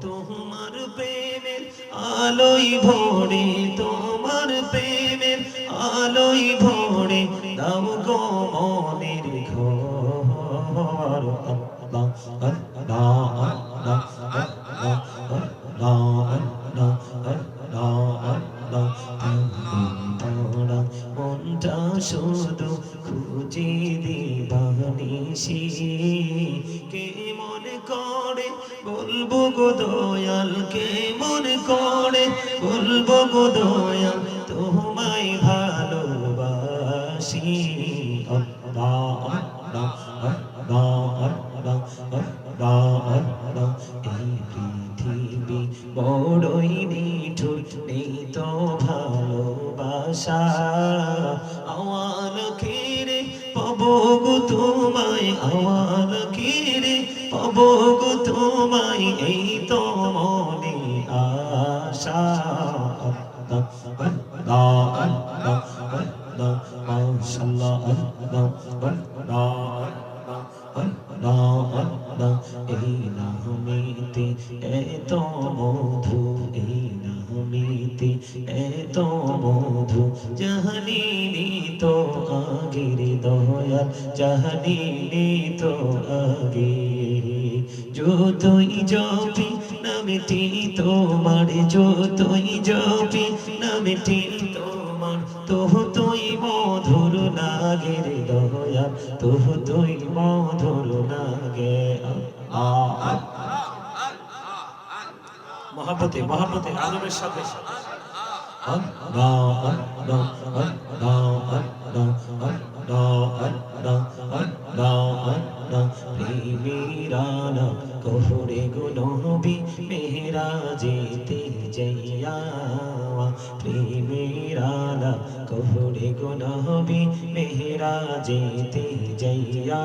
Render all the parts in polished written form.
তোমার প্রেমের আলোই ভরে, তোমার প্রেমের আলোই ভরে দাও গো মনের ঘর। আল্লাহ আল্লাহ আল্লাহ আল্লাহ আল্লাহ আল্লাহ আল্লাহ আল্লাহ তোরা মনটা শুধু খুঁজে দিবানিসি কে মনে করে বলবো গো দয়াল, কে মনে করে বলবো গো দয়াল তোমায় ভালোবাসি। আল্লাহ আল্লাহ আল্লাহ আল্লাহ আল্লাহ আল্লাহ এই পৃথিবী বড়ই নিঠুর, নেই তো ভালোবাসা আওয়াল খিরে পাবো গো তোমায়, আওয়াল খিরে পাবো গো তোমায় এই তো মনে আশা। আল্লাহ আল্লাহ আল্লাহ আল্লাহ মাশাআল্লাহ আল্লাহ আল্লাহ আল্লাহ আল্লাহ এই নামেতে এত মধু, এই নামেতে এত মধু জাহানিনি তো আগের দয়াল, জাহানিনি তো আগে। যতই জপি নামটি তোমার, যতই জপি নামটি তোমার ততই মধুর লাগে রে দয়াল, ততই মধুর লাগে। মহাব্বতে মহাব্বতে আলমের সাথে আল্লাহ আল্লাহ আল্লাহ আল্লাহ আল্লাহ আল্লাহ আল্লাহ আল্লাহ প্রেমিরানা কোহরে গো নবী মেরাজেতে যাইয়া, প্রেমিরানা কোহরে গো নবী মেরাজেতে যাইয়া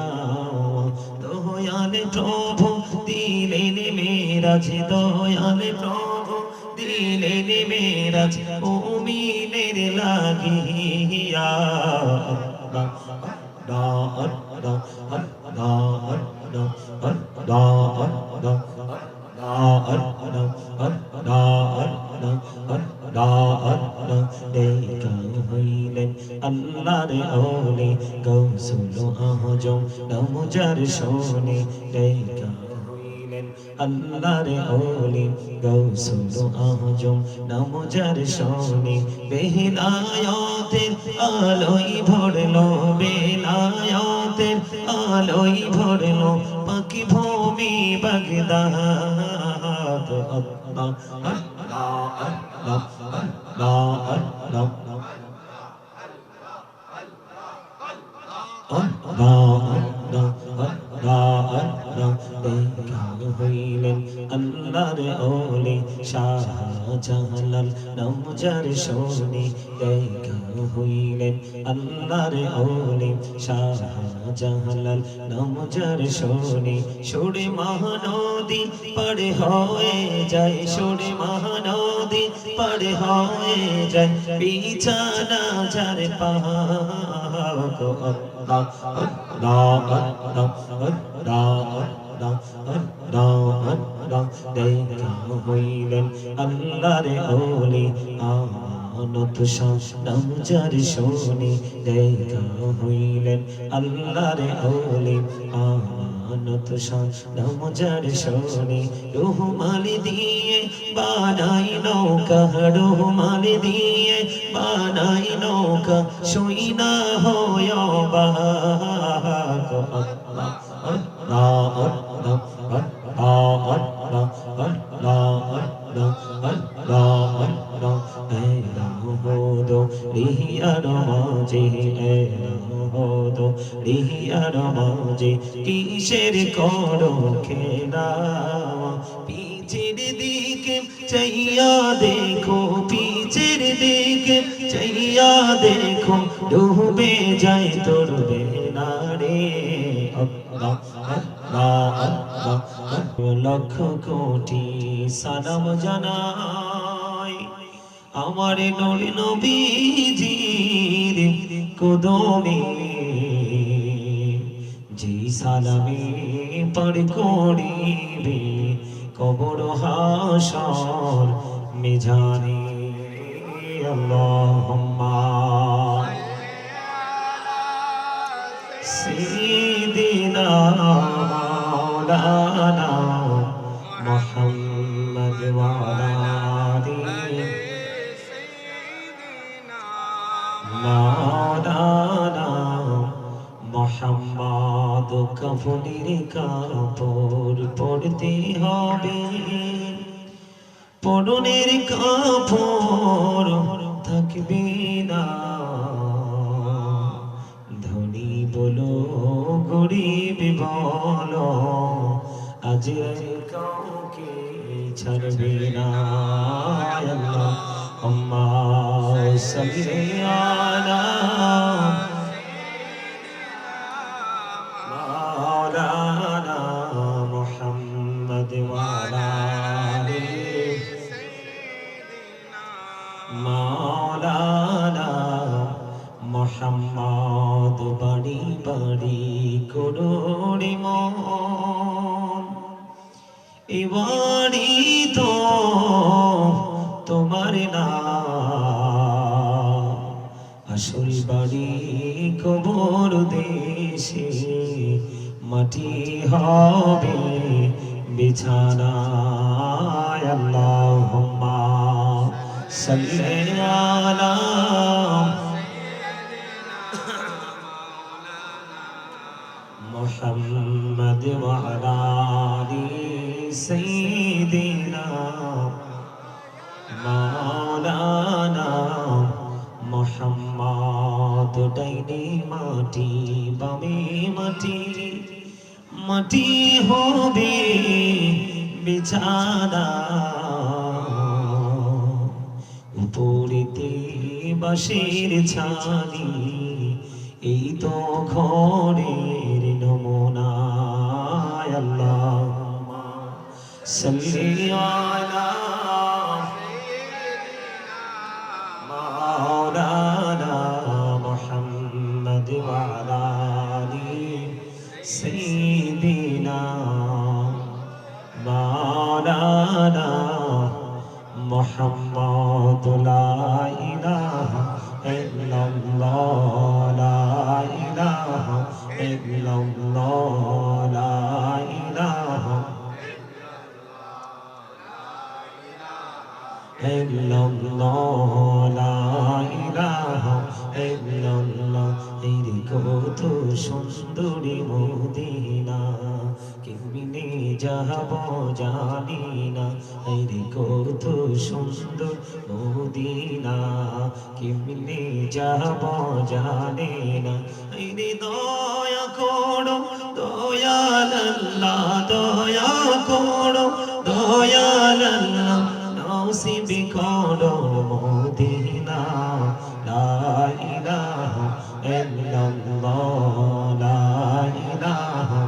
দয়াল প্রভু দিলেন মেরাজ, দয়াল প্রভু দিলেন মেরাজ মুমিনের লাগিয়া। আল্লাহ আল্লাহ আল্লাহ আল্লাহ আল্লাহ আল্লাহ আল্লাহ আল্লাহ আল্লাহ আল্লাহ আল্লাহ দেখা হইলেন আল্লাহর ওলি গৌসুল আজম নামজার শোনে, দেখা আল্লাহর ওলি গৌসুল আজম নামজার শোনে বেলায়েতের আলোয় ভরলো, বেলায়েতের আলোয় ভরলো পাকি ভূমি বাগদাদ। আল্লাহ আল্লাহ আল্লাহ আল্লাহ আল্লাহ হইলেন আল্লাহর ওলি শাহজালাল নামজার শোনে, দেখা হইলেন আল্লাহর ওলি শাহজালাল নামজার শোনে। সুরে মহানদী পার হয়ে যায়, সুরে মহানদী পার হয়ে যায় বিছানা যার পাক। আল্লাহ আল্লাহ আল্লাহ আল্লাহ আল্লাহ আল্লাহ দেখা হইলেন আল্লাহর ওলি আমানত শাহ নামজার শোনে, দেখা হইলেন আল্লাহর ওলি আমানত শাহ নামজার শোনে। রুমাল দিয়ে বানাই নৌকা, রুমাল দিয়ে বানাই নৌকা শুই না হয় বাক। আল্লাহ আল্লাহ আল্লাহ আল্লাহ আল্লাহ আল্লাহ আল্লাহ আল্লাহ এলাহদো রিহিয়ার মাঝে, এলাহদো রিহিয়ার মাঝে কিসের করো খেলা। পিছের দিকে চাইয়া দেখো, পিছের দিকে চাইয়া দেখো ডুবে যায় তোর বেলা রে। লক্ষ কোটি সালাম জানাই আমার নূরে নবীজির কদমে যে সালামে পার করিবে কবর হাসর মিজানে আল্লাহুম্মা سيدنا مولانا محمد وعلى آله مولانا محمد কাফনের কাপড় পরতে হবে পরনের কাপড় থাকবে না ধনী বলো গরিব বলো আজ কাউকে ছাড়বে না আল্লাহুম্মা সাল্লি আলা মাওলানা মুহাম্মদ ওয়া আলা আলি মাওলানা মুহাম্মদ বাড়ি বাড়ি করুণি মন এ বাড়ি তো তোমার না আসল বাড়ি কবর দেশে মাটি হবে বিছানা আল্লাহুম্মা সাল্লি আলা محمد وعلى آل سيدنا مولانا محمد ডাইনে মাটি বামে মাটি মাটি হবে বিছানা উপরেতে বাঁশের ছানি এই তো ঘরের নমুনা আল্লাহুম্মা সাল্লি আলা মাওলানা মুহাম্মদ ওয়া আলা আলি সাইয়্যিদিনা মাওলানা মুহাম্মদ লা ইলাহা ইল্লাল্লাহ লা ইলাহা ইল্লাল্লাহ লা ইলাহা ইল্লাল্লাহ লা ইলাহা ইল্লাল্লাহ এই কত সুন্দরী মদিনা কেমনে যাব জানি না এই কত সুন্দর মদিনা কেমনে যাব জানি না এই দয়া করো দয়াল আল্লাহ দয়া করো দয়াল আল্লাহ নসিব করো মদিনা লা ইলাহা ইল্লাল্লাহ লা ইলাহা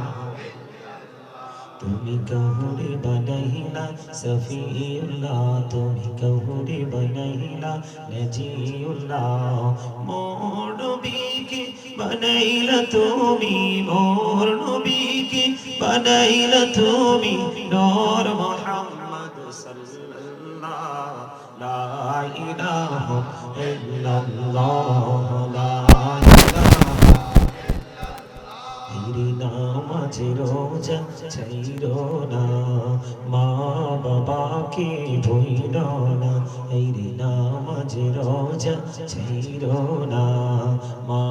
তুমি কাহুরে বানাইলা সফিউল্লাহ তুমি কাহুরে বানাইলা নজিউল্লাহ মোর নবীকে বানাইলা তুমি মোর নবীকে বানাইলা তুমি নূর মুহাম্মদ সাল্লাল্লাহ লা ইলাহা ইল্লাল্লাহ লা নামাজে রোজা ছাইরো না মা বাবাকে ভুইলো না এই রে নামাজে রোজা ছাইরো না মা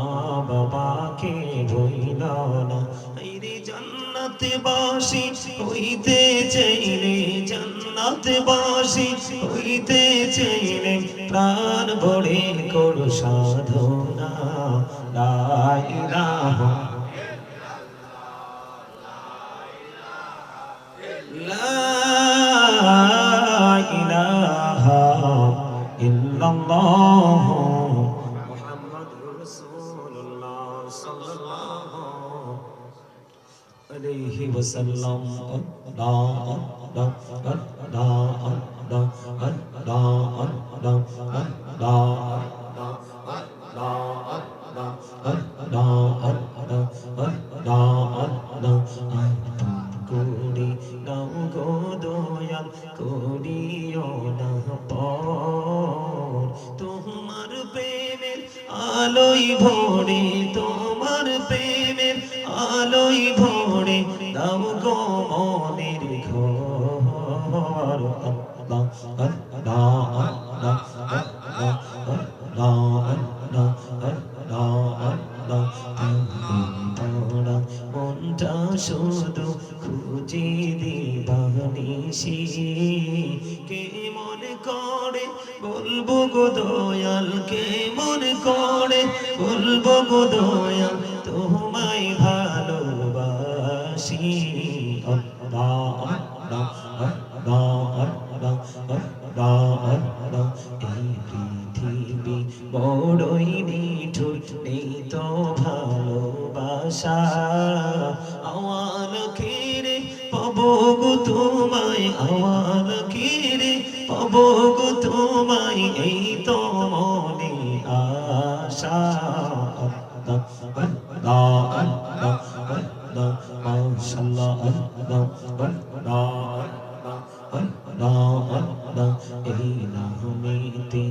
বাবাকে ভুইলো না এই রে জান্নাতে বাসি হইতে চাইলে জান্নাতে বাসি হইতে চাইলে প্রাণ ভরে করো সাধনা লা ইলাহা ইল্লাল্লাহ মুহাম্মাদুর রাসূলুল্লাহ সাল্লাল্লাহু আলাইহি ওয়াসাল্লাম। আল্লাহ আল্লাহ আল্লাহ আল্লাহ আল্লাহ করি নাও গো দয়াল করিও না পর তোমার প্রেমের আলোই ভরে তোমার প্রেমের আলোই ভরে দাও গো মনের ঘর আল্লাহ আল্লাহ আল্লাহ আল্লাহ আল্লাহ আল্লাহ আল্লাহ তোরা মনটা শুধু খুঁজে দিবানিসি কে মনে করে বলবো গো দয়াল কে মনে করে বলবো গো দয়াল তোমায় ভালোবাসি আল্লাহ আল্লাহ আল্লাহ আল্লাহ আল্লাহ আল্লাহ এই পৃথিবী বড়ই নিঠুর নেই তো ভালোবাসা আওয়াল খিরে পাবো গো তোমায় আওয়াল খিরে পাবো গো তোমায় এই তো মনে আশা আল্লাহ আল্লাহ আল্লাহ আল্লাহ মাশাআল্লাহ আল্লাহ আল্লাহ আল্লাহ আল্লাহ এই নামেতে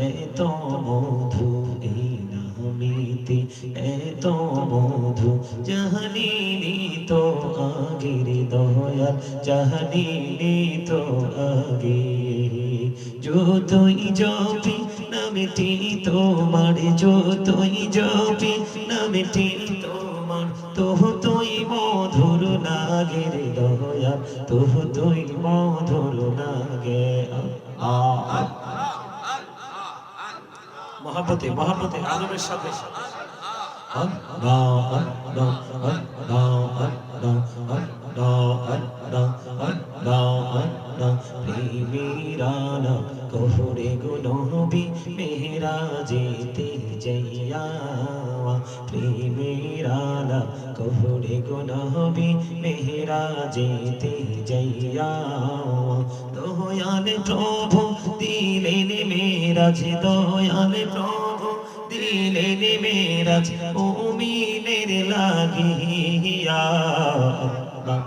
এত মধু এই নামেতে এত মধু জাহানিনি তো আগের দয়াল জাহানিনি তো আগে যতই জপি নামটি তোমার যতই জপি নামটি তোমার তোই মধুর লাগে রে দয়াল তোই মধুর লাগে মহাব্বতে মহাব্বতে আদবের সাথে আল্লাহ আল্লাহ আল্লাহ আল্লাহ আল্লাহ আল্লাহ আল্লাহ আল্লাহ প্রেমিরানা কোহরে গো নবী মেহরাজেতে যাইয়া প্রেমিরানা কোহরে গো নবী মেহরাজেতে যাইয়া দয়াল প্রভু দিলেন মেরাজ দয়াল প্রভু দিলেন মেরাজ মুমিনের লাগিয়া আল্লাহ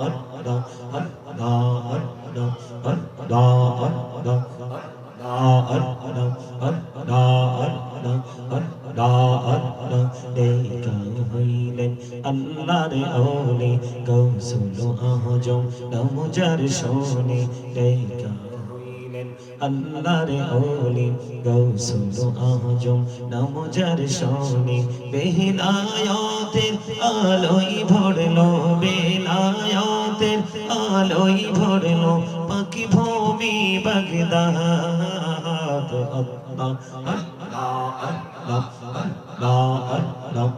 আল্লাহ আল্লাহ আল্লাহ আল্লাহ আল্লাহ আল্লাহ হইলেন আল্লাহর ওলি গৌসুল আজম নমজার শোনে দেখা হইলেন আল্লাহর ওলি গৌসুল আজম নমজার শোনে বেলায়েতের আলোয় ভরলো বেলায়েতের আলোয় ভরলো পাখি ভূমি বাগদাদ আল্লাহ আল্লাহ আল্লাহ আল্লাহ আল্লাহ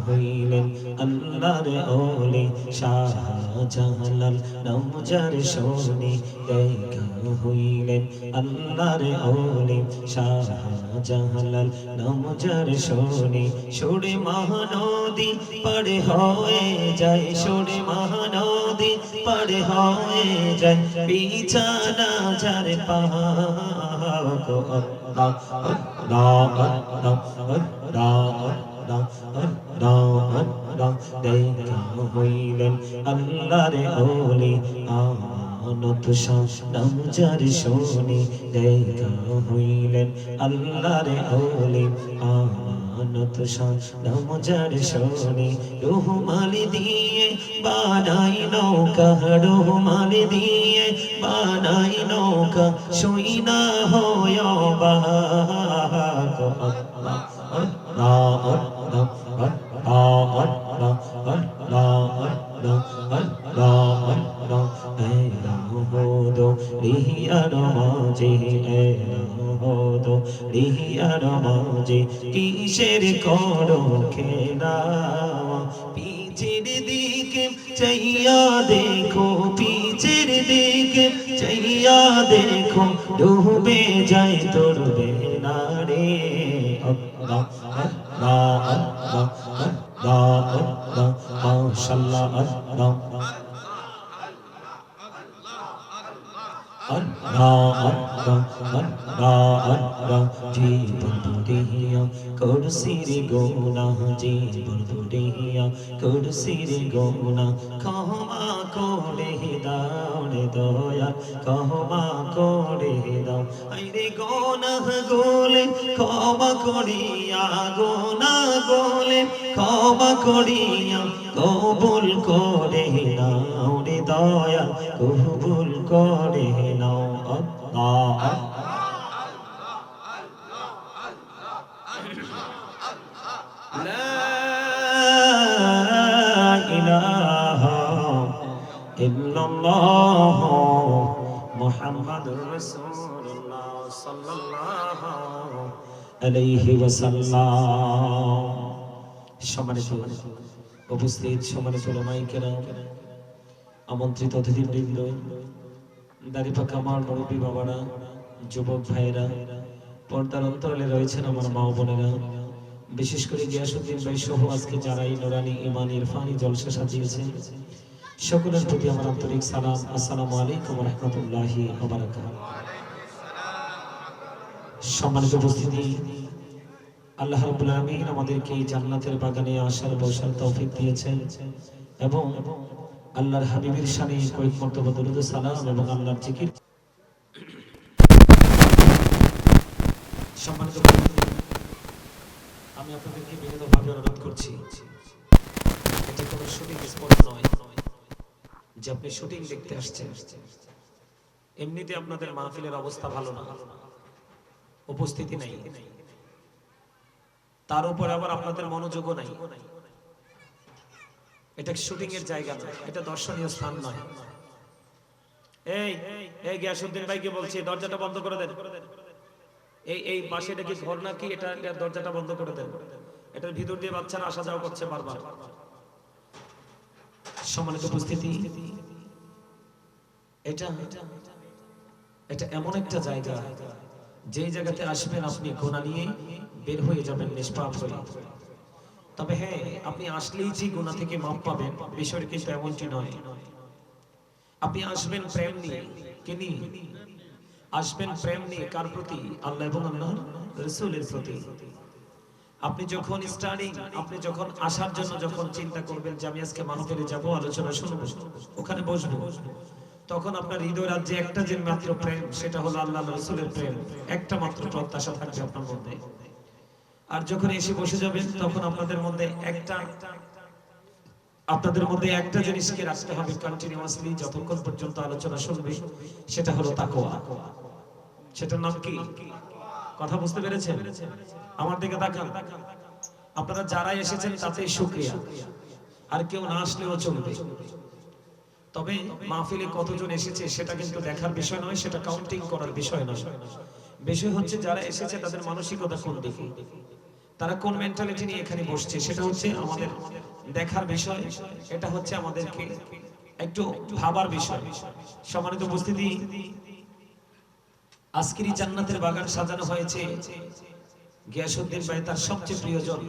হইলেন আল্লাহর ওলি শাহজালাল নমজার শোনে দেখা হইলেন আল্লাহর ওলি শাহজালাল নমজার শোনে সুরে মহানদী পার হয়ে যায় সুরে মহানদী পার হয়ে যায় বিছানা যার পাহাড় আল্লাহ আল্লাহ আল্লাহ আল্লাহ আল্লাহ আল্লাহ দেখা হইলেন আল্লাহর ওলি আমানত শাহ নমজার শোনে দেখা হইলেন আল্লাহর ওলি আমানত শাহ নমজার শোনে রুমাল দিয়ে বানাই নৌকা রুমাল দিয়ে বানাই নৌকা সইনা হয় বাগ আল্লাহ আল্লাহ আল্লাহ আল্লাহ আল্লাহ আল্লাহ আল্লাহ আল্লাহ এলাহোদো রিহিয়ার মাঝে এলাহোদো রিহিয়ার মাঝে কিসের করো খেলা পিছের দিকে চাইয়া দেখো পিছের দিকে চাইয়া দেখো ডুবে যায় তোর বেনারে আল্লাহ আল্লাহ আল্লাহ আল্লাহ আল্লাহ মাশাআল্লাহ আল্লাহ জীবন দুনিয়া করসির গোনা জীবন দুনিয়া করসির গোনা ক্ষমা করে দাও রে দয়া ক্ষমা করে দাও আইরে গোনা গোলে ক্ষমা করিয়া গোনা গোলে ক্ষমা করিয়া কবুল করে নাও রে দয়া কবুল করে নাও আল্লাহ লা ইলাহা ইল্লাল্লাহ মুহাম্মাদুর রাসূলুল্লাহ সাল্লাল্লাহু আলাইহি ওয়াসাল্লাম। সম্মানিত উপস্থিত, সম্মানিত উলামায়ে কেরাম, আমন্ত্রিত অতিথিবৃন্দ, দাড়িপাকা আমার মুরব্বী বাবারা, যুবক ভাইয়েরা, পর্দার অন্তরালে রয়েছেন আমার মা বোনেরা, বিশেষ করে গিয়াসউদ্দিন ভাই সহ আজকে যারা এই নুরানি ঈমান ইরফানি জলসা সাজিয়েছেন সকলের প্রতি আমার আন্তরিক সালাম। আসসালামু আলাইকুম ওয়া রাহমাতুল্লাহি ওয়া বারাকাতুহু। সম্মানিত উপস্থিতি, আল্লাহ রাব্বুল আলামিন আমাদেরকে এই জান্নাতের বাগানে আসার বসার তৌফিক দিয়েছেন এবং আল্লাহর হাবিবের শানে কয়েক মর্তবা দরুদ ও সালাম এবং আল্লাহর জিকির। সম্মানিত আমি আপনাদেরকে বিনীতভাবে অনুরোধ করছি, এটা কোনো শুটিং স্পট নয় যে আপনি শুটিং দেখতে আসছেন। এমনিতে আপনাদের মাহফিলের অবস্থা ভালো না, উপস্থিতি নাই, তার উপর আবার আপনাদের মনোযোগও নাই। এটা শুটিং এর জায়গা নয়, এটা দর্শনীয় স্থান নয়। এই এই গিয়াসউদ্দিন ভাইকে বলছি, দরজাটা বন্ধ করে দেন। এই পাশে এটা কি ঘর নাকি? এটা দরজাটা বন্ধ করে দেন। এটার ভিতর দিয়ে বাচ্চারা আসা যাওয়া করছে বারবার। সম্মানিত উপস্থিতি, এটা এমন একটা জায়গা যেই জায়গাতে আসবেন আপনি গুনাহ নিয়ে বের হয়ে যাবেন নিষ্পাপ হয়ে। তবে হ্যাঁ, আপনি আসলেই যে গুনাহ থেকে মাপ পাবেন বিষয়টা কিন্তু এমনটি নয়। আপনি আসবেন প্রেম নিয়ে, কে নিয়ে আসবেন? প্রেম নিয়ে। কার প্রতি? আল্লাহ এবং আল্লাহর রাসূলের প্রতি। আপনি যখন স্টার্টিং, আপনি যখন আসার জন্য যখন চিন্তা করবেন যে আমি আজকে মাহফিলে যাব, আলোচনা শুনবো, ওখানে বসবো, তখন আপনার হৃদয় রাজ্যে একটা যে মাত্র প্রেম, সেটা হলো আল্লাহর রাসূলের প্রেম। একটা মাত্র প্রত্যাশা থাকবে আপনার মধ্যে। আর যখন এসে বসে যাবেন তখন আপনাদের মধ্যে একটা জিনিসকে রাখতে হবে কন্টিনিউয়াসলি, যতক্ষণ পর্যন্ত আলোচনা শুনবে, সেটা হলো তাকওয়া। সেটার নাম কি? কথা বুঝতে পেরেছেন? আমার দিকে তাকান। আপনারা যারা এসেছেন তাতেই শুকরিয়া, আর কেউ না আসলেও চলবে। তবে মাহফিলে কতজন এসেছে সেটা কিন্তু দেখার বিষয় নয়, সেটা কাউন্টিং করার বিষয় নয়। বিষয় হচ্ছে যারা এসেছে তাদের মানসিকতা কোন দিকে, তারা কোন মেন্টালিটি নিয়ে এখানে বসছে, সেটা হচ্ছে আমাদের দেখার বিষয়। এটা হচ্ছে আমাদেরকে একটু ভাবার বিষয়। সম্মানিত উপস্থিতি, আজকের এই জান্নাতের বাগান সাজানো হয়েছে গিয়াসউদ্দিন ভাই তার সবচেয়ে প্রিয়জন।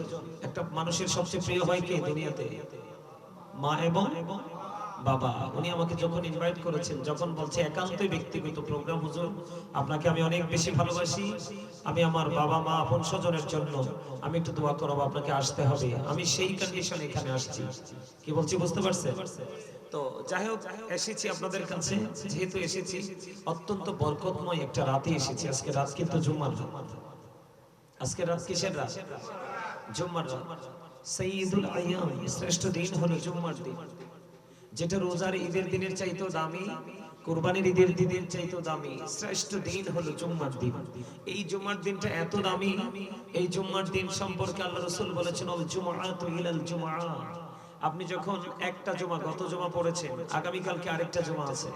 একটা মানুষের সবচেয়ে প্রিয় হয় কে দুনিয়াতে? মা এবং বাবা। উনি আমাকে যখন ইনভাইট করেছেন, যখন বলছে একান্তই ব্যক্তিগত প্রোগ্রাম, হুজুর আপনাকে আমি অনেক বেশি ভালোবাসি, আমি আমার বাবা মা আপন স্বজনের জন্য আমি একটু দোয়া করব, আপনাকে আসতে হবে, আমি সেই কন্ডিশনে এখানে আসছি। কি বলছি বুঝতে পারছেন? তো যাই হোক, এসেছি আপনাদের কাছে। যেহেতু এসেছি, অত্যন্ত বরকতময় একটা রাতে এসেছি। আজকে রাত কিন্তু জুম্মার রাত। আজকে রাত কিসের রাত? জুম্মার রাত। সাইয়্যিদুল আইয়াম, শ্রেষ্ঠ দিন হলো জুম্মার দিন, যেটা রোজার ঈদের দিনের চাইতেও দামি, কুরবানির ঈদের দিনের চাইতেও দামি। শ্রেষ্ঠ দিন হলো জুম্মার দিন। এই জুম্মার দিনটা এত দামি, এই জুম্মার দিন সম্পর্কে আল্লাহ রাসূল বলেছেন, আল জুমআতু ইলাল জুমআ। আপনি যখন একটা জুমা, গত জুমা পড়েছেন, আগামী কালকে আরেকটা জুমা আছে,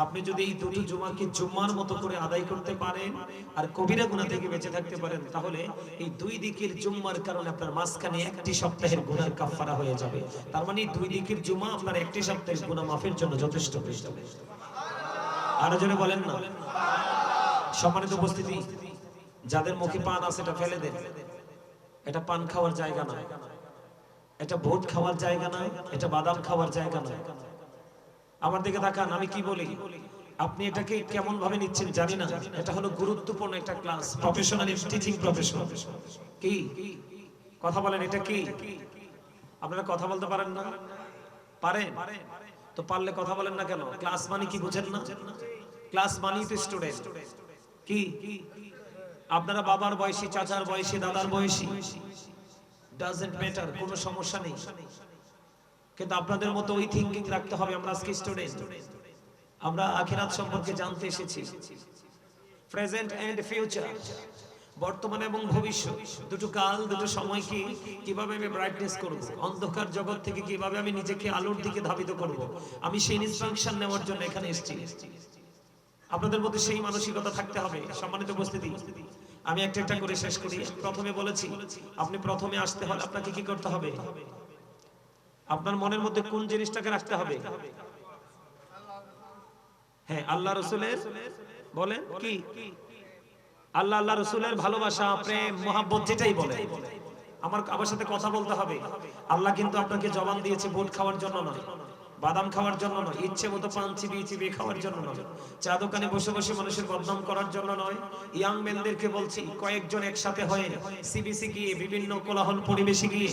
আপনি যদি এই দুটো জুমাকে জুম্মার মতো করে আদায় করতে পারেন আর কবিরা গুনাহ থেকে বেঁচে থাকতে পারেন, তাহলে এই দুই দিকের জুম্মার কারণে আপনার মাঝখানে একটি সপ্তাহের গুনাহের কাফারা হয়ে যাবে। তার মানে দুই দিকের জুমা আপনার একটি সপ্তাহের গুনাহ মাফের জন্য যথেষ্ট হয়ে যাবে। আরো জোরে বলেন না। সম্মানিত উপস্থিতি, যাদের মুখে পান আছে এটা ফেলে দেন। এটা পান খাওয়ার জায়গা নয়, এটা ভোট খাওয়ার জায়গা নয়, এটা বাদাম খাওয়ার জায়গা নয়। আমার দিকে তাকান, আমি কি বলি আপনি এটাকে কেমন ভাবে নিচ্ছেন জানি না। এটা হলো গুরুত্বপূর্ণ একটা ক্লাস, প্রফেশনাল টিচিং প্রফেশন। কি কথা বলেন, এটা কি? আপনারা কথা বলতে পারেন না? পারেন তো, পারলে কথা বলেন না কেন? ক্লাস মানে কি বুঝেন না? ক্লাস মানে তো স্টুডেন্ট। কি আপনারা বাবার বয়সী, চাচার বয়সী, দাদার বয়সী, ডাজন্ট ম্যাটার, কোনো সমস্যা নেই। কিন্তু আপনাদের মতো ওই থিংকিং রাখতে হবে আমরা আজকে স্টুডেন্ট, আমরা আখিরাত সম্পর্কে জানতে এসেছি। প্রেজেন্ট এন্ড ফিউচার, বর্তমান এবং ভবিষ্যৎ, দুটো কাল, দুটো সময়কে কিভাবে আমি ব্রাইটনেস করব, অন্ধকার জগৎ থেকে কিভাবে আমি নিজেকে আলোর দিকে ধাবিত করব, আমি সেই ইনস্ট্রাকশন নেওয়ার জন্য এখানে এসেছি। আপনাদের মধ্যে সেই মানসিকতা থাকতে হবে। সম্মানিত উপস্থিতি, আমি একটা একটা করে শেষ করি। প্রথমে বলেছি আপনি প্রথমে আসতে হলে আপনাকে কি করতে হবে? আপনার মনের মধ্যে কোন জিনিসটাকে রাখতে হবে? হ্যাঁ, আল্লাহ রসুলের, বলেন কি? আল্লাহ রসুলের ভালোবাসা, প্রেম, মহাব্বত, যেটাই বলে আমার সাথে কথা বলতে হবে। আল্লাহ কিন্তু আপনাকে জবান দিয়েছে ভোট খাওয়ার জন্য নয়, বাদাম খাওয়ার জন্য নয়, ইচ্ছে মতো পান চিবিয়ে চিবিয়ে খাওয়ার জন্য নয়, চা দোকানে বসে বসে মানুষের বদনাম করার জন্য নয়। ইয়াং মেনদেরকে বলছি, কয়েকজন একসাথে হয়ে সিবিসি গিয়ে বিভিন্ন কোলাহল পরিবেশে গিয়ে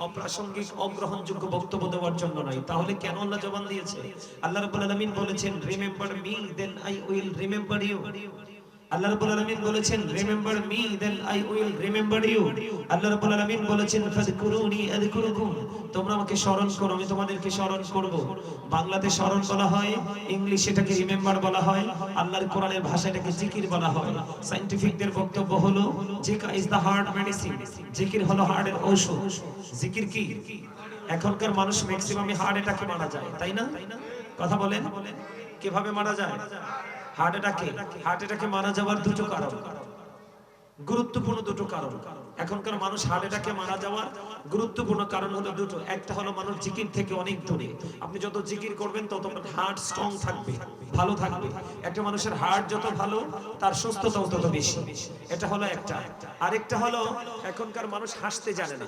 অপ্রাসঙ্গিক, অগ্রহণযোগ্য বক্তব্য দেওয়ার জন্য নয়। তাহলে কেন আল্লাহ জবান দিয়েছে? আল্লাহ রাব্বুল আলামিন বলেছেন, remember me then I will remember you. আল্লাহ রাব্বুল আলামিন বলেছেন, remember me then I will remember you. আল্লাহ রাব্বুল আলামিন বলেছেন, ফাযকুরুনি আযকুরুকুম, তোমরা আমাকে স্মরণ করো, আমি তোমাদেরকে স্মরণ করব। বাংলাতে স্মরণ বলা হয়, ইংলিশে এটাকে রিমেম্বার বলা হয়, আল্লাহর কোরআনের ভাষায় এটাকে জিকির বলা হয়। সায়েন্টিফিকদের বক্তব্য হলো জিকির ইজ দা হার্ট মেডিসিন, জিকির হলো হার্টের ঔষধ। জিকির কি? এখনকার মানুষ ম্যাক্সিমামই হার্ট অ্যাটাকে মারা যায়, তাই না? কথা বলেন, কিভাবে মারা যায় হার্ট অ্যাটাকে? মারা যাওয়ার দুটো কারণ, গুরুত্বপূর্ণ দুটো কারণ। এখনকার মানুষ হার্ট অ্যাটাকে মারা যাওয়ার গুরুত্বপূর্ণ কারণ হলো দুটো। একটা হলো মানুষ জিকির থেকে অনেক দূরে। আপনি যত জিকির করবেন তত হার্ট স্ট্রং থাকবে, ভালো থাকবে। একটা মানুষের হার্ট যত ভালো, তার সুস্থতাও তত বেশি। এটা হলো একটা। আরেকটা হলো এখনকার মানুষ হাসতে জানে না।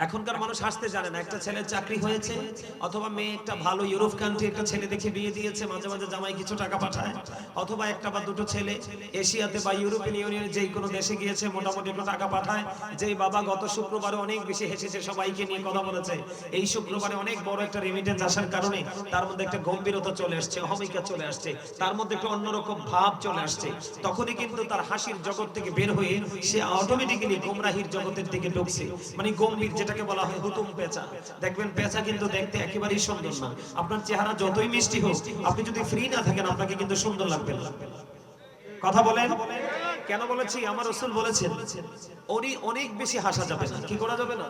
এখনকার মানুষ হাসতে জানে না। একটা ছেলের চাকরি হয়েছে, অথবা মেয়ে একটা ভালো ইউরোপ কান্ট্রি একটা ছেলে দেখে বিয়ে দিয়েছে, মাঝে মাঝে জামাই কিছু টাকা পাঠায়, অথবা একটা বা দুটো ছেলে এশিয়াতে বা ইউরোপিয়ান ইউনিয়নের যেই কোনো দেশে গিয়েছে মোটামুটি একটু টাকা পাঠায়। যেই বাবা গত শুক্রবারে অনেক বেশি হেসেছে, সবাইকে নিয়ে কথা বলেছে, এই শুক্রবারে অনেক বড় একটা রেমিটেন্স আসার কারণে তার মধ্যে একটা গম্ভীরতা চলে আসছে, অহমিকা চলে আসছে, তার মধ্যে একটা অন্যরকম ভাব চলে আসছে। তখনই কিন্তু তার হাসির জগৎ থেকে বের হয়ে সে অটোমেটিক্যালি গোমরাহির জগতের দিকে ঢুকছে। মানে গম্ভীর, যেটাকে বলা হয় হুতুম পেঁচা। দেখবেন পেঁচা কিন্তু দেখতে একেবারেই সুন্দর না। আপনার চেহারা যতই মিষ্টি হোক, আপনি যদি ফ্রি না থাকেন আপনাকে কিন্তু সুন্দর লাগবে না। কথা বলেন কেন বলেছি? আমার রাসূল বলেছেন অনেক বেশি হাসা যাবে না। কি করা যাবে না?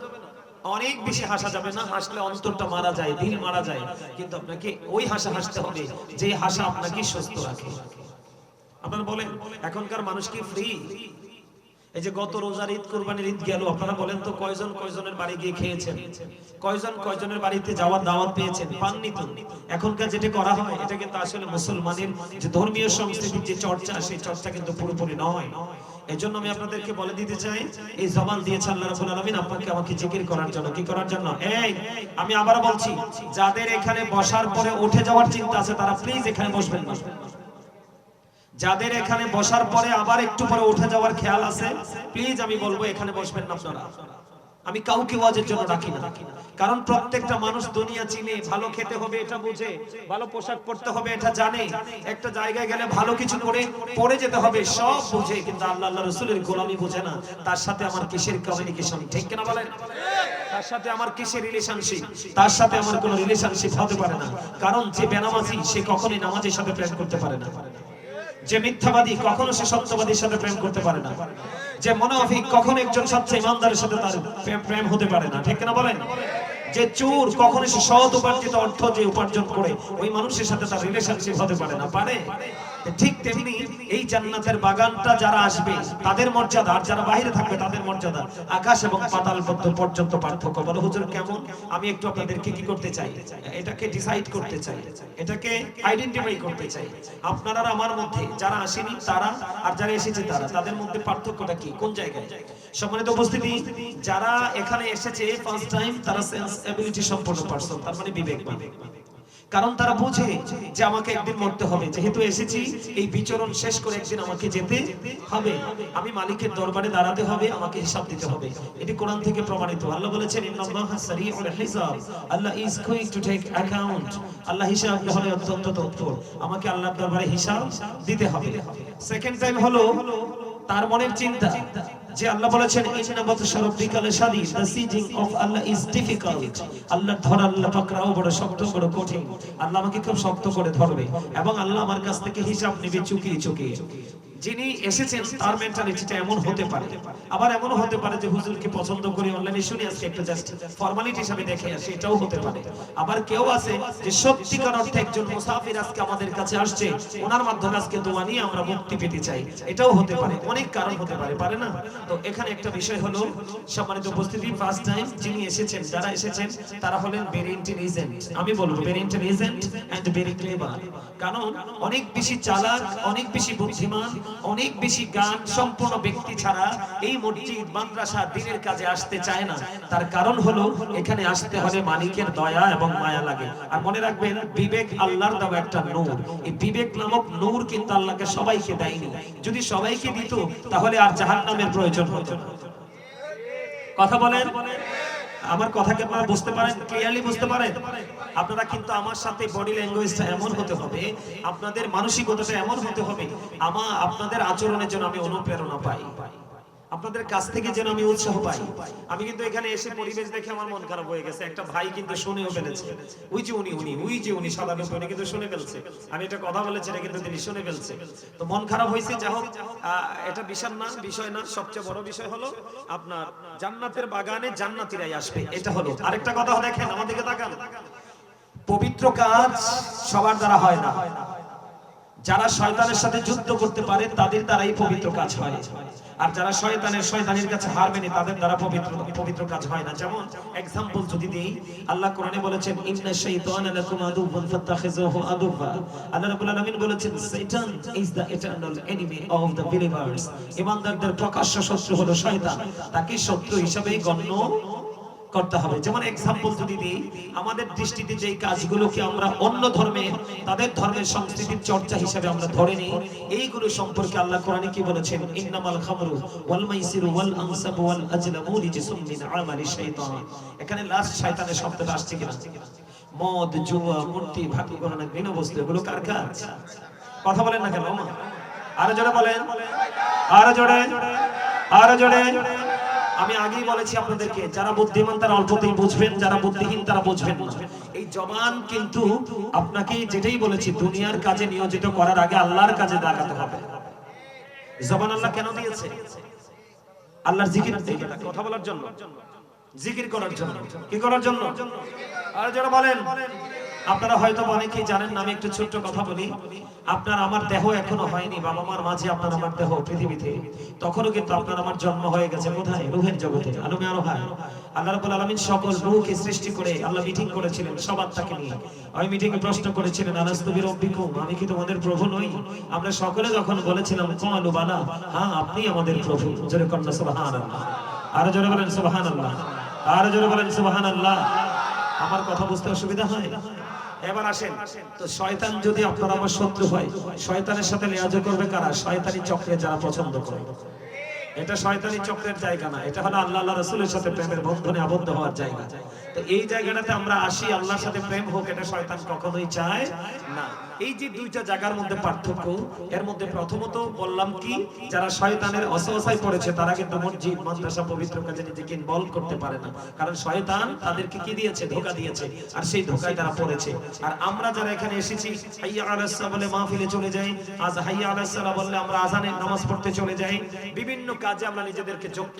অনেক বেশি হাসা যাবে না। হাসলে অন্তরটা মারা যায়, দিল মারা যায়। কিন্তু আপনাকে ওই হাসা হাসতে হবে যে হাসা আপনাকে সুস্থ রাখে। আপনারা বলেন এখনকার মানুষ কি ফ্রি? এই যে গত রোজার ঈদ, কুরবানির ঈদ গেল, আপনারা বলেন তো কয়জনের বাড়ি গিয়ে খেয়েছেন? কয়জনের বাড়িতে যাওয়ার দাওয়াত পেয়েছেন? পাননি তো। এখনকার যেটা করা হয় এটা কিন্তু আসলে মুসলমানের যে ধর্মীয় সংস্কৃতির যে চর্চা, সেই চর্চা কিন্তু পুরোপুরি নয়। এজন্য আমি আপনাদেরকে বলে দিতে চাই, এই জবান দিয়েছে আল্লাহ রাব্বুল আলামিন আপনাকে আমাকে জিকির করার জন্য। কি করার জন্য? এই আমি আবার বলছি, যাদের এখানে বসার পরে উঠে যাওয়ার চিন্তা আছে তারা প্লিজ এখানে বসবেন না। যাদের এখানে বসার পরে আবার একটু পরে উঠে যাওয়ার খেয়াল আছে, প্লিজ আমি বলবো এখানে বসবেন না আপনারা। আমি কাউকে ওয়াজের জন্য ডাকি না, কারণ প্রত্যেকটা মানুষ দুনিয়া চিনে, ভালো খেতে হবে এটা বুঝে, ভালো পোশাক পরতে হবে এটা জানে, একটা জায়গায় গেলে ভালো কিছু করে পরে যেতে হবে সব বুঝে, কিন্তু আল্লাহ রাসূলের গোলামি বুঝে না। তার সাথে আমার কিসের কমিউনিকেশন? ঠিক কিনা বলেন? তার সাথে আমার কিসের রিলেশনশিপ? তার সাথে আমার কোনো রিলেশনশিপ হতে পারে না। কারণ যে বেনামাজি সে কখনোই নামাজের সাথে প্রেম করতে পারে না। যে মিথ্যাবাদী কখনো সে সত্যবাদীর সাথে প্রেম করতে পারে না। যে মুনাফিক কখনো একজন সচ্চা ইমানদারের সাথে তার প্রেম হতে পারে না। ঠিক না বলেন? যে চোর কখনো সে সৎ উপার্জিত অর্থ যে উপার্জন করে ওই মানুষের সাথে তার রিলেশনশিপ হতে পারে না। পারে? ঠিক তেমনি এই জান্নাতের বাগানটা যারা আসবে তাদের মর্যাদা, আর যারা বাইরে থাকবে তাদের মর্যাদা আকাশ এবং পাতাল পর্যন্ত পার্থক্য। বলো হুজুর কেমন? আমি একটু আপনাদেরকে কি করতে চাই, এটাকে ডিসাইড করতে চাই, এটাকে আইডেন্টিফাই করতে চাই। আপনারা আর আমার মধ্যে যারা আসেনি তারা আর যারা এসেছে তারা, তাদের মধ্যে পার্থক্যটা কি, কোন জায়গায়? সম্মানিত উপস্থিতি, যারা এখানে এসেছে ফার্স্ট টাইম তারা সেন্স এবিলিটি সম্পন্ন পারসন, তার মানে বিবেকবান। কারণ তারা বুঝে যে আমাকে একদিন মরতে হবে, যেহেতু এসেছি এই বিচরণ শেষ করে একদিন আমাকে যেতে হবে, আমি মালিকের দরবারে দাঁড়াতে হবে, আমাকে হিসাব দিতে হবে। এটি কোরআন থেকে প্রমাণিত। আল্লাহ বলেছেন ইন্নাল্লাহা সারিউল হিসাব, আল্লাহ is going to take account. আল্লাহ হিসাব গ্রহণে অত্যন্ত তৎপর, আমাকে আল্লাহর দরবারে হিসাব দিতে হবে। সেকেন্ড টাইম হলো তার মনের চিন্তা যে আল্লাহ বলেছেন ইন্না বাতশা রাব্বিকা লাশাদীদ, দ্য সিজিং অফ আল্লাহ ইজ ডিফিকাল্ট। আল্লাহ ধরা, আল্লাহ পাকড়াও বড় শক্ত, বড় কঠিন। আল্লাহ আমাকে খুব শক্ত করে ধরবে এবং আল্লাহ আমার কাছ থেকে হিসাব নেবে চুকিয়ে চুকিয়ে। যিনি এসেছেন তার মেন্টালিটিটা এমন হতে পারে, আবার এমনও হতে পারে যে হুজুরকে পছন্দ করে অনলাইনে শুনে আজকে একটা জাস্ট ফর্মালিটি হিসেবে দেখে আসে, এটাও হতে পারে। আবার কেউ আছে যে সত্যিকার অর্থে একজন মুসাফির আজকে আমাদের কাছে আসছে, ওনার মাধ্যমে আজকে দোয়া নিয়ে আমরা মুক্তি পেতে চাই, এটাও হতে পারে। অনেক কারণ হতে পারে, পারে না? তো এখানে একটা বিষয় হলো সম্মানিত উপস্থিতি, ফার্স্ট টাইম যিনি এসেছেন, যারা এসেছেন তারা হলেন ভেরি ইন্টেলিজেন্ট। আমি বলবো very intelligent and very clever. কারণ অনেক বেশি চালাক, অনেক বেশি বুদ্ধিমান, অনেক বেশি জ্ঞান সম্পন্ন ব্যক্তি ছাড়া এই মসজিদ মাদ্রাসা দ্বীনের কাজে আসতে চায় না। তার কারণ হলো এখানে আসতে হলে মালিকের দয়া এবং মায়া লাগে। আর মনে রাখবেন, বিবেক আল্লাহর দেওয়া একটা নূর। এই বিবেক নামক নূর কিন্তু আল্লাহকে সবাইকে দেয়নি। যদি সবাইকে দিত তাহলে আর জাহান্নামের প্রয়োজন হতো না। কথা বলেন, আমার কথাকে আপনারা বুঝতে পারেন, ক্লিয়ারলি বুঝতে পারেন? আপনারা কিন্তু আমার সাথে বডি ল্যাঙ্গুয়েজটা এমন হতে হবে, আপনাদের মানসিকতাটা এমন হতে হবে, আপনাদের আচরণের জন্য আমি অনুপ্রেরণা পাই, আপনাদের কাছ থেকে যেন আমি উৎসাহ পাই। আমি কিন্তু এখানে এসে পরিবেশ দেখে আমার মন খারাপ হয়ে গেছে। একটা ভাই কিন্তু শুনেও ফেলেছে, ওই যে উনি সাধারণ উনি কিন্তু শুনে ফেলছে। আমি এটা কথা বলেছি এটা কিন্তু তিনি শুনে ফেলছে। তো মন খারাপ হয়েছে। যা হোক, এটা বিশাল না, বিষয় না। সবচেয়ে বড় বিষয় হলো আপনার জান্নাতের বাগানে জান্নাতীরাই আসবে, এটা হলো। আরেকটা কথা দেখেন, আমাদেরকে তাকান। পবিত্র কাজ সবার দ্বারা হয় না। যারা শয়তানের সাথে যুদ্ধ করতে পারে তাদের দ্বারাই পবিত্র কাজ হয়, আর যারা শয়তানের কাছে হার মেনে তাদের দ্বারা পবিত্র কাজ হয় না। যেমন एग्जांपल যদি দেই, আল্লাহ কোরআনে বলেছেন ইন্না শাইতানা লাকুম আদুউন ফাত্তাখিযুহু আদুওয়া। আল্লাহ রাব্বুল আলামিন বলেছেন শয়তান is the eternal enemy of the believers. ইমানদারদের প্রকাশ্য শত্রু হলো শয়তান, তাকে শত্রু হিসেবে গণ্য করতে হবে। যেমন एग्जांपल যদি দিই, আমাদের দৃষ্টিতে যেই কাজগুলোকে আমরা অন্য ধর্মে তাদের ধর্মের সংস্কৃতির চর্চা হিসেবে আমরা ধরে নিই, এইগুলো সম্পর্কে আল্লাহ কোরআনে কি বলেছেন? ইন্নামাল খামরু ওয়াল মাইসিরু ওয়াল আনসাবু ওয়াল আজলামু রিজসুম মিন আমালি শাইতান। এখানে লাস্ট শয়তানের শব্দটা আসছে কিনা? মদ, জুয়া, মূর্তি, ভাগ্য গণনা, ঘৃণ্য বস্তু, এগুলো কার কাজ? কথা বলেন না কেন? আরো জোরে বলেন, আরো জোরে, আরো জোরে। আমি আগেই বলেছি আপনাদেরকে, যারা বুদ্ধিমান তারা অল্পতেই বুঝবেন, যারা বুদ্ধিহীন তারা বুঝবেন না। এই জবান কিন্তু আপনাকে যেটাই বলেছি, দুনিয়ার কাজে নিয়োজিত করার আগে আল্লাহর কাজে লাগাতে হবে। জবান আল্লাহ কেন দিয়েছে? আল্লাহর জিকির, কথা বলার জন্য, জিকির করার জন্য। কি করার জন্য? আর যারা বলেন, আপনারা হয়তো অনেকেই জানেন না, আমি একটু ছোট্ট কথা বলি। আপনার আমার দেহ এখনো হয়নি, বাবা মার মাঝে আপনার আমার দেহ পৃথিবীতে, তখনও কিন্তু আপনার আমার জন্ম হয়ে গেছে কোথায়? রূহের জগতে, আলমে আরোহায়। আল্লাহ রাব্বুল আলামিন সকল রূহকে সৃষ্টি করে আল্লাহ মিটিং করেছিলেন সব আত্মাকে নিয়ে। ওই মিটিংয়ে প্রশ্ন করেছিলেন, আলাস্তু বিরাব্বিকুম, আমি কি তোমাদের প্রভু নই? আমরা সকলে যখন বলেছিলাম ক্বালু বালা, হ্যাঁ আপনি আমাদের প্রভু। জোরে কন্না সুবহানাল্লাহ, আরো জোরে বলেন সুবহানাল্লাহ, আরো জোরে বলেন সুবহানাল্লাহ। আমার কথা বুঝতে অসুবিধা হয়? এবার আসেন, তো শয়তান যদি আপনার আমার শত্রু হয়, শয়তানের সাথে লিয়াজো করবে কারা? শয়তানি চক্রে যারা পছন্দ করে। এটা শয়তানি চক্রের জায়গা না, এটা হলো আল্লাহ রাসূলের সাথে প্রেমের বন্ধনে আবদ্ধ হওয়ার জায়গা। তো এই জায়গাটাতে আমরা আসি, আল্লাহর সাথে প্রেম হোক, এটা শয়তান কখনোই চায় না। এই যে দুইটা জায়গার মধ্যে পার্থক্য, এর মধ্যে প্রথমত বললাম কি, যারা শয়তানের অসওয়াসায় পড়েছে তারা কিন্তু মসজিদ মাদ্রাসা পবিত্র কাজে নিজেকে ইনভলভ করতে পারে না, কারণ শয়তান তাদেরকে কি দিয়েছে? ধোঁকা দিয়েছে, আর সেই ধোঁকায় তারা পড়েছে। আর আমরা যারা এখানে এসেছি হাইয়া আলাস সালাহ বলে মাহফিলে চলে যাই, আজ হাইয়া আলাস সালাহ বললে আমরা আজানের নামাজ পড়তে চলে যাই, বিভিন্ন কাজে আমরা নিজেদেরকে যুক্ত